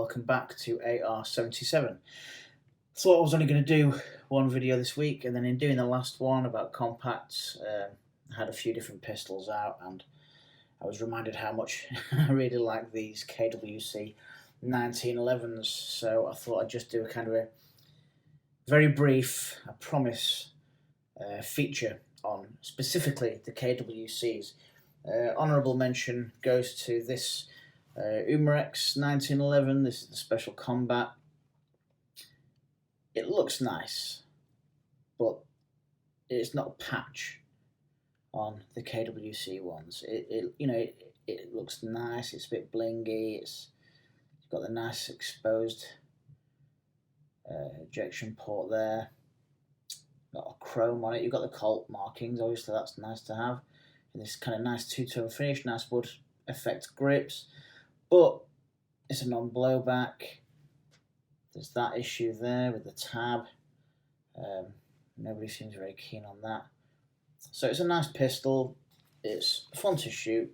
welcome back to AR77. Thought I was only going to do one video this week, and then in doing the last one about compacts, I had a few different pistols out, and I was reminded how much I really like these KWC 1911's, so I thought I'd just do a kind of a very brief, I promise, feature on specifically the KWC's. Honourable mention goes to this Umarex 1911. This is the Special Combat. It looks nice, but it's not a patch on the KWC ones. It looks nice. It's a bit blingy. It's got the nice exposed ejection port there. Got a chrome on it. You've got the Colt markings. Obviously, that's nice to have. And this kind of nice two-tone finish, nice wood effect grips, but it's a non-blowback. There's that issue there with the tab. Nobody seems very keen on that. So it's a nice pistol. It's fun to shoot,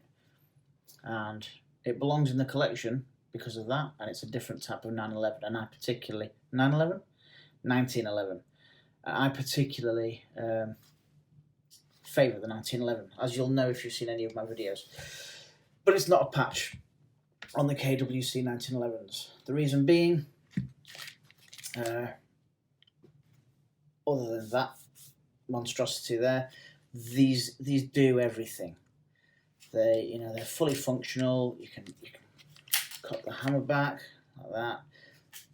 and it belongs in the collection because of that. And it's a different type of 911, and I particularly 1911. I particularly favour the 1911, as you'll know if you've seen any of my videos. But it's not a patch on the KWC 1911's. The reason being, other than that monstrosity there, these do everything. They're fully functional. You can cut the hammer back like that.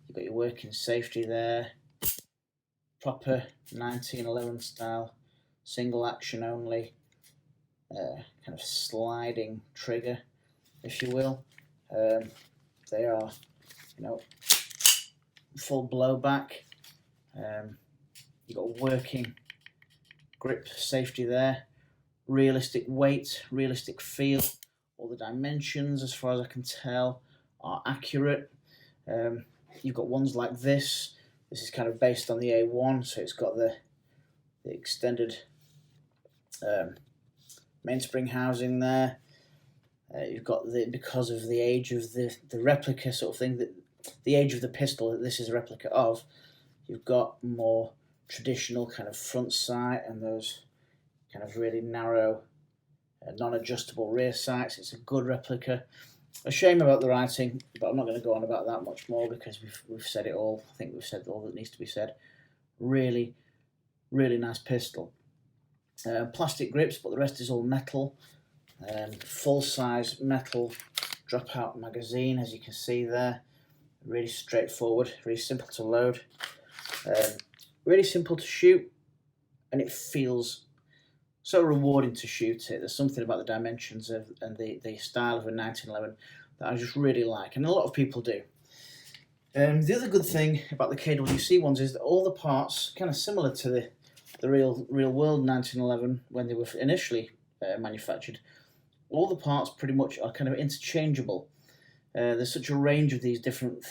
You've got your working safety there. Proper 1911 style, single action only, kind of sliding trigger, if you will. They are, full blowback. You've got working grip safety there, realistic weight, realistic feel. All the dimensions, as far as I can tell, are accurate. You've got ones like this. This is kind of based on the A1, so it's got the extended mainspring housing there. You've got because of the age of the replica sort of thing, the age of the pistol that this is a replica of, you've got more traditional kind of front sight and those kind of really narrow non-adjustable rear sights. It's a good replica. A shame about the writing, but I'm not going to go on about that much more because we've said it all. I think we've said all that needs to be said. Really, really nice pistol. Plastic grips, but the rest is all metal. Full-size metal drop-out magazine, as you can see there. Really straightforward, really simple to load, really simple to shoot, and it feels so rewarding to shoot it. There's something about the dimensions of and the style of a 1911 that I just really like, and a lot of people do. The other good thing about the KWC ones is that all the parts, kind of similar to the real world 1911 when they were initially manufactured, all the parts pretty much are kind of interchangeable. There's such a range of these different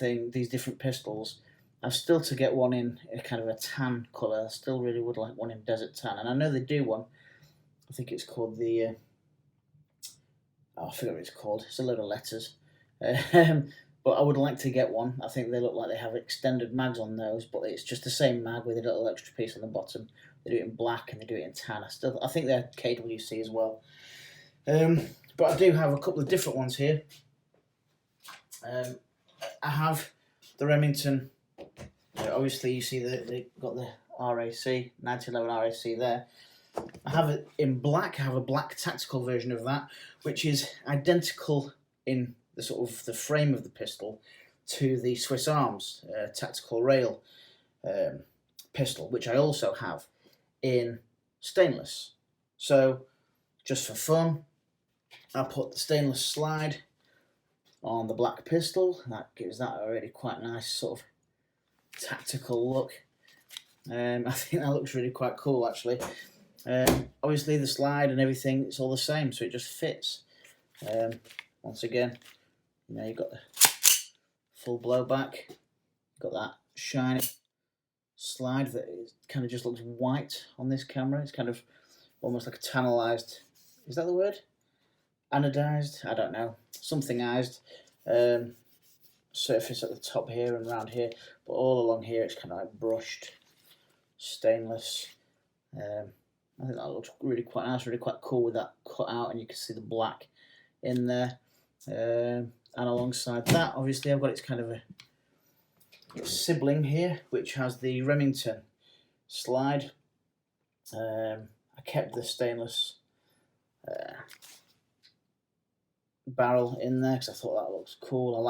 pistols. I've still to get one in a kind of a tan colour. I still really would like one in desert tan, and I know they do one. I think it's called the I forget what it's called. It's a load of letters. But I would like to get one. I think they look like they have extended mags on those, but it's just the same mag with a little extra piece on the bottom. They do it in black and they do it in tan. I think they're KWC as well. But I do have a couple of different ones here. I have the Remington. Obviously, you see they got the RAC 1911 RAC there. I have it in black. I have a black tactical version of that, which is identical in the sort of the frame of the pistol to the Swiss Arms tactical rail pistol, which I also have in stainless. So, just for fun, I put the stainless slide on the black pistol. That gives that a really quite nice sort of tactical look. I think that looks really quite cool, actually. Obviously, the slide and everything, it's all the same, so it just fits. Once again, you've got the full blowback. You've got that shiny slide that kind of just looks white on this camera. It's kind of almost like a tannalized, is that the word? Anodized? I don't know. Somethingized. surface at the top here and around here, but all along here it's kind of like brushed stainless. I think that looks really quite nice, really quite cool with that cut out, and you can see the black in there. And alongside that, obviously, I've got its kind of a sibling here, which has the Remington slide. I kept the stainless barrel in there because I thought that looks cool. I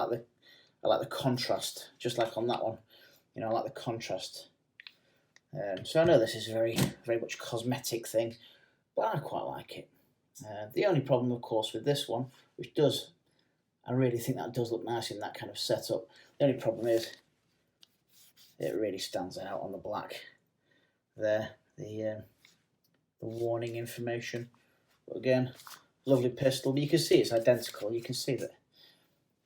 like the contrast, just like on that one. You know, I like the contrast. So I know this is a very much cosmetic thing, but I quite like it. The only problem, of course, with this one, which does, I really think that does look nice in that kind of setup. The only problem is it really stands out on the black there, the warning information. But again, lovely pistol, but you can see it's identical. You can see that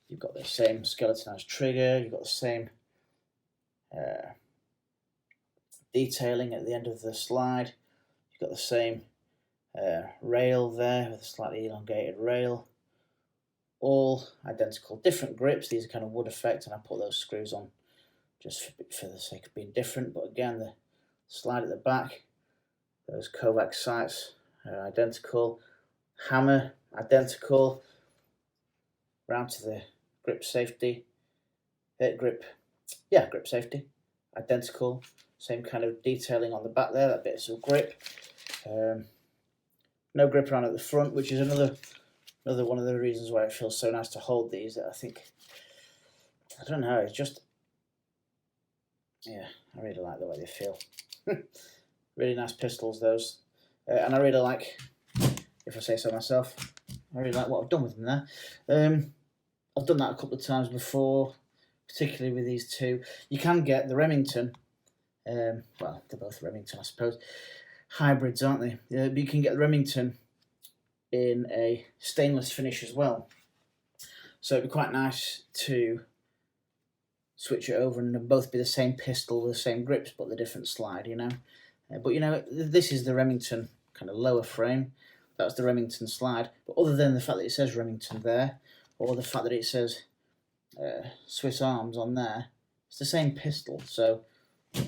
you've got the same skeletonized trigger, you've got the same detailing at the end of the slide, you've got the same rail there with a slightly elongated rail, all identical. Different grips, these are kind of wood effect, and I put those screws on just for the sake of being different. But again, the slide at the back, those Kovac sights are identical, hammer identical, round to the grip safety, grip safety, identical, same kind of detailing on the back there, that bit of grip. No grip around at the front, which is another one of the reasons why it feels so nice to hold these. That I think, I don't know, it's just, yeah, I really like the way they feel. Really nice pistols, those. And I really like, if I say so myself, I really like what I've done with them there. I've done that a couple of times before, particularly with these two. You can get the Remington, well, they're both Remington, I suppose. Hybrids, aren't they? But you can get the Remington in a stainless finish as well. So it'd be quite nice to switch it over and both be the same pistol with the same grips, but the different slide, you know. But you know, this is the Remington kind of lower frame. That's the Remington slide. But other than the fact that it says Remington there, or the fact that it says Swiss Arms on there, it's the same pistol. So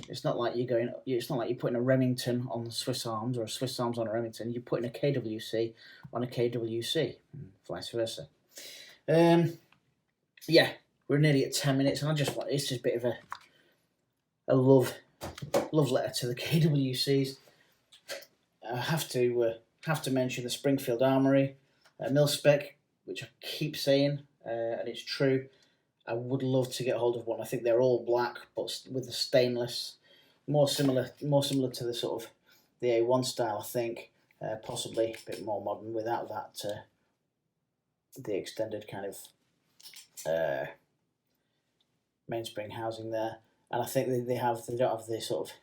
it's not like it's not like you're putting a Remington on the Swiss Arms or a Swiss Arms on a Remington. You're putting a KWC on a KWC, and vice versa. Yeah, we're nearly at 10 minutes, and it's just a bit of a love letter to the KWCs. I have to mention the Springfield Armory mil spec, which I keep saying, and it's true. I would love to get hold of one. I think they're all black, but with the stainless, more similar to the sort of the A1 style. I think possibly a bit more modern without that the extended kind of mainspring housing there. And I think they don't have the sort of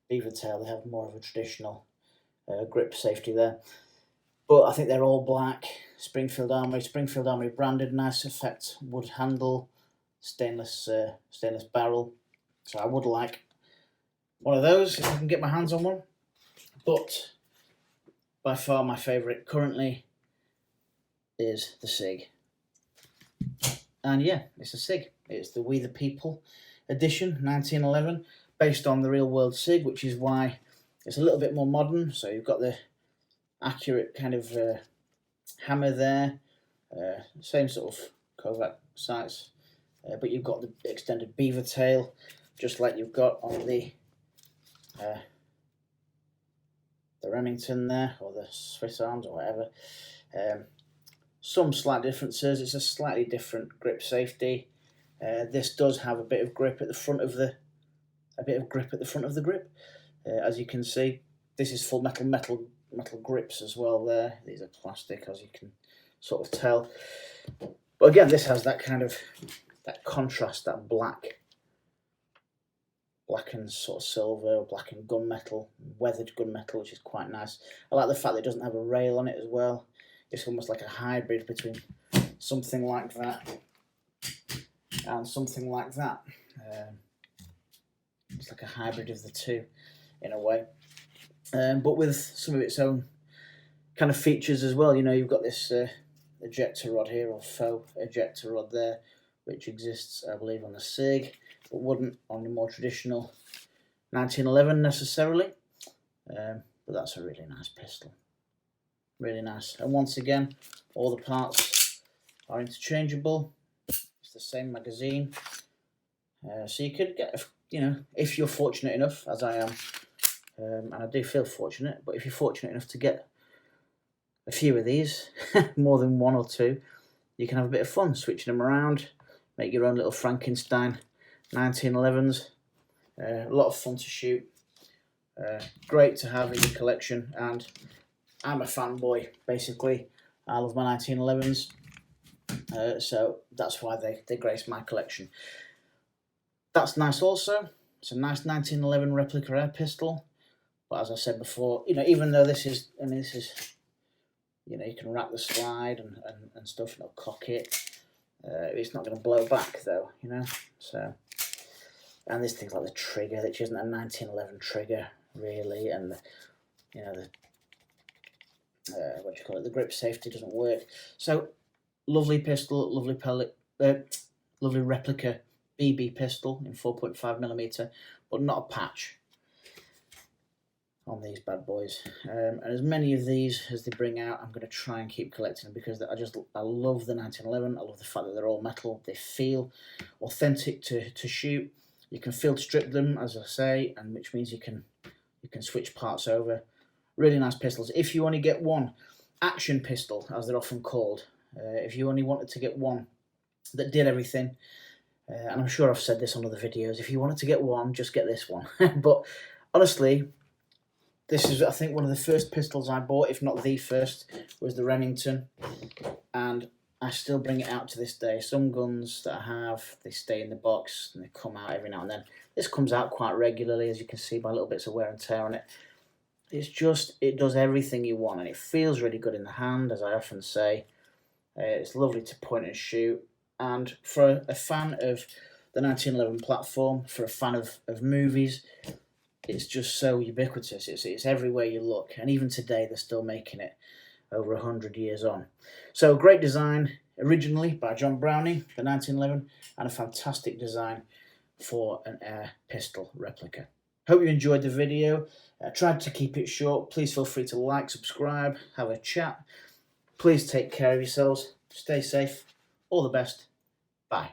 beaver tail. They have more of a traditional grip safety there. But I think they're all black. Springfield Armory branded, nice effect, wood handle, stainless barrel. So I would like one of those if I can get my hands on one. But by far my favourite currently is the SIG. And yeah, it's a SIG. It's the We the People edition, 1911, based on the real world SIG, which is why it's a little bit more modern. So you've got the accurate kind of hammer there, same sort of Kovac sights, but you've got the extended beaver tail, just like you've got on the Remington there, or the Swiss Arms, or whatever. Some slight differences. It's a slightly different grip safety. This does have a bit of grip at the front of the grip. As you can see, this is full metal grips as well there. These are plastic, as you can sort of tell. But again, this has that kind of that contrast, that black and sort of silver, black and gunmetal, weathered gunmetal, which is quite nice. I like the fact that it doesn't have a rail on it as well. It's almost like a hybrid between something like that and something like that. It's like a hybrid of the two in a way, but with some of its own kind of features as well. You know, you've got this ejector rod here, or faux ejector rod there, which exists, I believe, on the SIG, but wouldn't on the more traditional 1911 necessarily. But that's a really nice pistol. Really nice. And once again, all the parts are interchangeable. It's the same magazine. So you could get, you know, if you're fortunate enough, as I am, and I do feel fortunate, but if you're fortunate enough to get a few of these, more than one or two, you can have a bit of fun switching them around, make your own little Frankenstein 1911's. A lot of fun to shoot. Great to have in your collection, and I'm a fanboy, basically. I love my 1911's, so that's why they grace my collection. That's nice also. It's a nice 1911 replica air pistol, but as I said before, you know, even though this is, I mean, this is, you know, you can wrap the slide and stuff, and it'll cock it. It's not going to blow back though, you know. So, and there's things like the trigger, which isn't a 1911 trigger really, and the, you know, the what do you call it? The grip safety doesn't work. So, lovely pistol, lovely pellet, lovely replica BB pistol in 4.5mm, but not a patch on these bad boys. And as many of these as they bring out, I'm going to try and keep collecting them, because I love the 1911. I love the fact that they're all metal. They feel authentic to shoot. You can field strip them, as I say, and which means you can switch parts over. Really nice pistols. If you only get one action pistol, as they're often called, if you only wanted to get one that did everything, and I'm sure I've said this on other videos, if you wanted to get one, just get this one. But honestly, this is, I think, one of the first pistols I bought, if not the first, was the Remington, and I still bring it out to this day. Some guns that I have, they stay in the box and they come out every now and then. This comes out quite regularly, as you can see by little bits of wear and tear on it. It's just, it does everything you want, and it feels really good in the hand, as I often say. It's lovely to point and shoot, and for a fan of the 1911 platform, for a fan of movies, it's just so ubiquitous. It's everywhere you look, and even today they're still making it over 100 years on. So great design originally by John Browning, the 1911, and a fantastic design for an air pistol replica. Hope you enjoyed the video. I tried to keep it short. Please feel free to like, subscribe, have a chat. Please take care of yourselves. Stay safe. All the best. Bye.